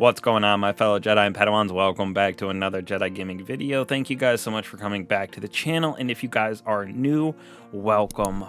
What's going on, my fellow Jedi and Padawans? Welcome back to another Jedi gaming video. Thank you guys so much for coming back to the channel, and if you guys are new, welcome.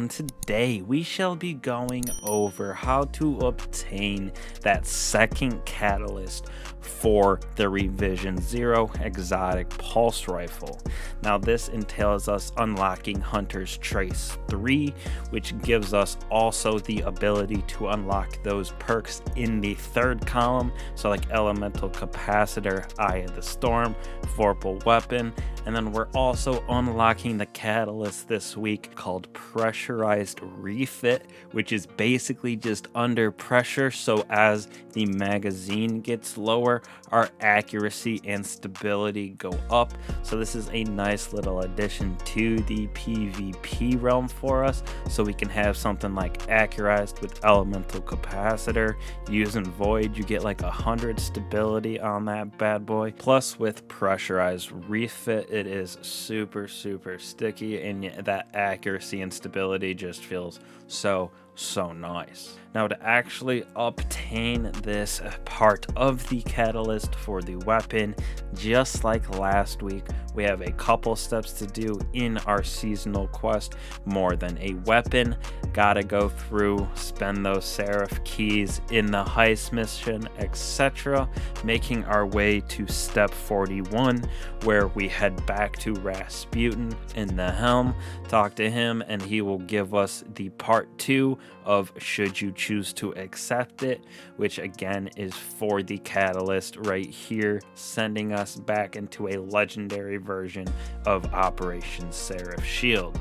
Today we shall be going over how to obtain that second catalyst for the Revision 0 exotic pulse rifle. Now this entails us unlocking Hunter's Trace 3, which gives us also the ability to unlock those perks in the third column, so like Elemental Capacitor, Eye of the Storm, Vorpal Weapon, and then we're also unlocking the catalyst this week called Pressurized Refit, which is basically just under pressure, so as the magazine gets lower, our accuracy and stability go up. So this is a nice little addition to the PvP realm for us, so we can have something like Accurized with Elemental Capacitor. Using Void, you get like 100 stability on that bad boy. Plus with Pressurized Refit, it is super sticky, and that accuracy and stability just feels so nice. Now to actually obtain this part of the catalyst for the weapon, just like last week, we have a couple steps to do in our seasonal quest. More than a weapon, gotta go through, spend those Seraph keys in the heist mission, etc., making our way to step 41, where we head back to Rasputin in the helm, talk to him, and he will give us the part 2 of should you choose to accept it, which again is for the catalyst right here, sending us back into a legendary version of Operation Seraph Shield.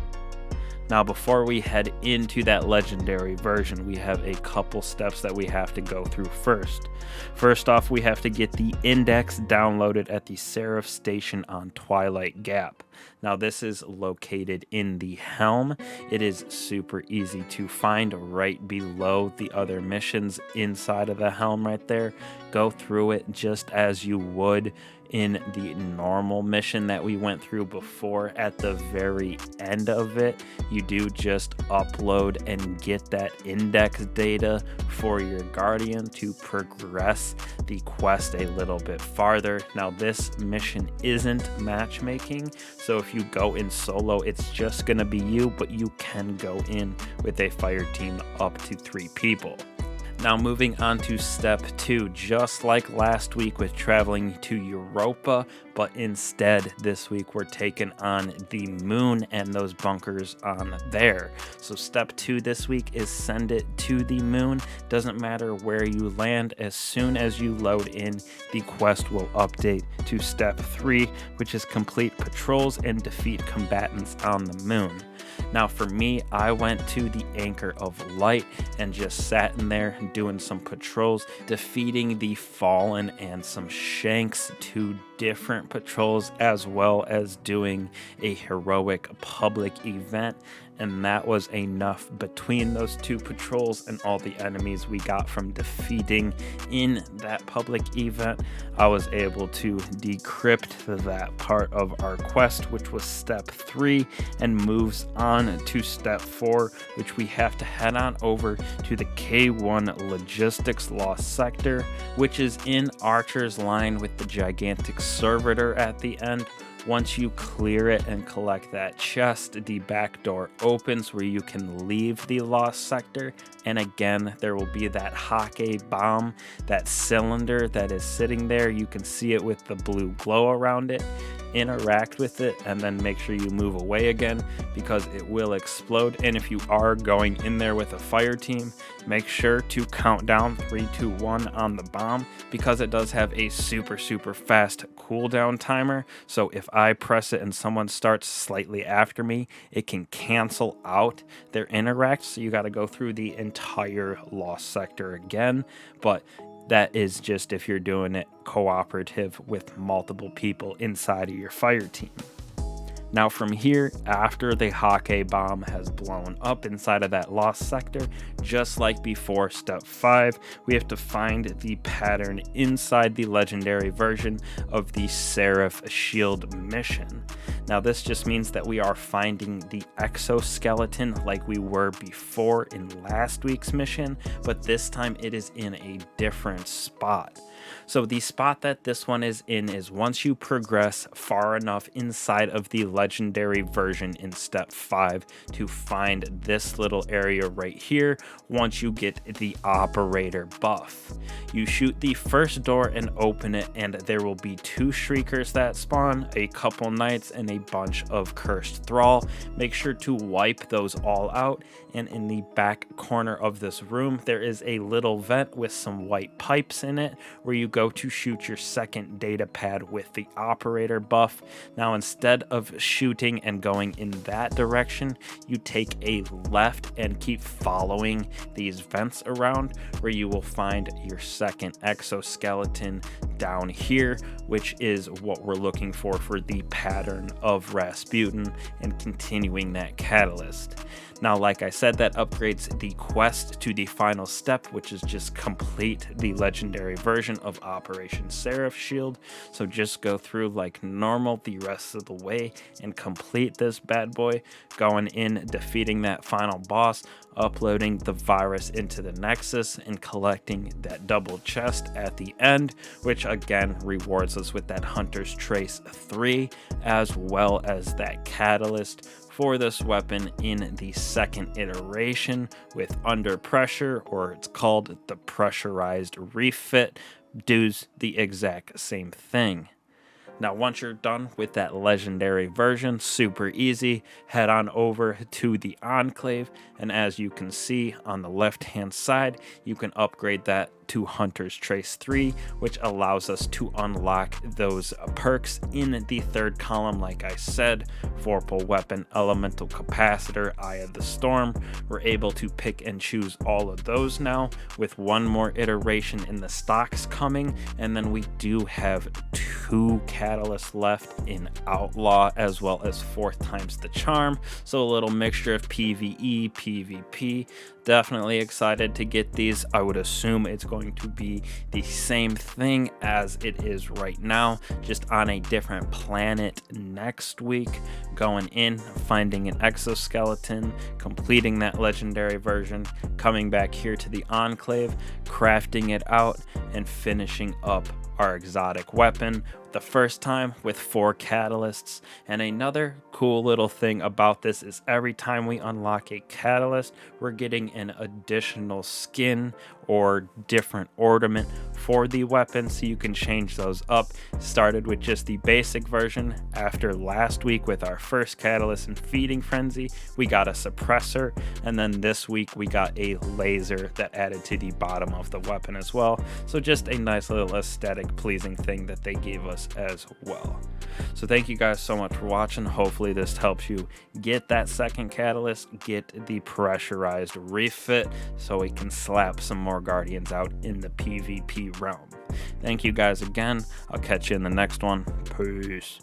Now before we head into that legendary version, we have a couple steps that we have to go through first. First off, we have to get the index downloaded at the Seraph station on Twilight Gap. Now this is located in the helm. It is super easy to find right below the other missions inside of the helm right there. Go through it just as you would in the normal mission that we went through before. At the very end of it, you do just upload and get that index data for your guardian to progress the quest a little bit farther. Now this mission isn't matchmaking, so if you go in solo, it's just gonna be you, but you can go in with a fire team up to 3 people. Now moving on to step 2, just like last week with traveling to Europa, but instead this week we're taking on the moon and those bunkers on there. So step 2 this week is send it to the moon. Doesn't matter where you land, as soon as you load in, the quest will update to step 3, which is complete patrols and defeat combatants on the moon. Now for me, I went to the Anchor of Light and just sat in there doing some patrols, defeating the Fallen and some Shanks, 2 different patrols, as well as doing a heroic public event. And that was enough between those 2 patrols and all the enemies we got from defeating in that public event. I was able to decrypt that part of our quest, which was step 3, and moves on to step 4, which we have to head on over to the K1 Logistics Lost Sector, which is in Archer's Line with the gigantic servitor at the end. Once you clear it and collect that chest, the back door opens where you can leave the lost sector, and again there will be that Hake bomb, that cylinder that is sitting there. You can see it with the blue glow around it. Interact with it and then make sure you move away again, because it will explode. And if you are going in there with a fire team, make sure to count down 3, 2, 1 on the bomb, because it does have a super fast cooldown timer. So if I press it and someone starts slightly after me, it can cancel out their interact, so you got to go through the entire lost sector again. But that is just if you're doing it cooperative with multiple people inside of your fire team. Now from here, after the Hake bomb has blown up inside of that lost sector, just like before step 5, we have to find the pattern inside the legendary version of the Seraph shield mission. Now this just means that we are finding the exoskeleton like we were before in last week's mission, but this time it is in a different spot. So the spot that this one is in is once you progress far enough inside of the legendary version in step 5 to find this little area right here. Once you get the operator buff, you shoot the first door and open it, and there will be 2 shriekers that spawn, a couple knights, and a bunch of cursed thrall. Make sure to wipe those all out, and in the back corner of this room there is a little vent with some white pipes in it where you go to shoot your second data pad with the operator buff. Now instead of shooting and going in that direction, you take a left and keep following these vents around where you will find your second exoskeleton down here, which is what we're looking for the pattern of Rasputin and continuing that catalyst. Now, like I said, that upgrades the quest to the final step, which is just complete the legendary version of Operation Seraph Shield. So just go through like normal the rest of the way and complete this bad boy, going in, defeating that final boss, uploading the virus into the Nexus, and collecting that double chest at the end, which again rewards us with that Hunter's Trace 3, as well as that catalyst for this weapon in the second iteration with Under Pressure, or it's called the Pressurized Refit, does the exact same thing. Now, once you're done with that legendary version, super easy, head on over to the Enclave, and as you can see on the left-hand side, you can upgrade that to Hunter's Trace 3, which allows us to unlock those perks in the third column. Like I said, Vorpal Weapon, Elemental Capacitor, Eye of the Storm. We're able to pick and choose all of those now, with one more iteration in the stocks coming, and then we do have 2 catalysts left in Outlaw, as well as 4th times the charm, so a little mixture of PvE, PvP. Definitely excited to get these. I would assume it's going to be the same thing as it is right now, just on a different planet next week. Going in, finding an exoskeleton, completing that legendary version, coming back here to the Enclave, crafting it out, and finishing up our exotic weapon the first time with 4 catalysts. And another cool little thing about this is every time we unlock a catalyst, we're getting an additional skin or different ornament for the weapon, so you can change those up. Started with just the basic version. After last week with our first catalyst and Feeding Frenzy, we got a suppressor, and then this week we got a laser that added to the bottom of the weapon as well. So just a nice little aesthetic pleasing thing that they gave us as well. So thank you guys so much for watching. Hopefully this helps you get that second catalyst, get the Pressurized Refit, so we can slap some more Guardians out in the PvP realm. Thank you guys again. I'll catch you in the next one. Peace.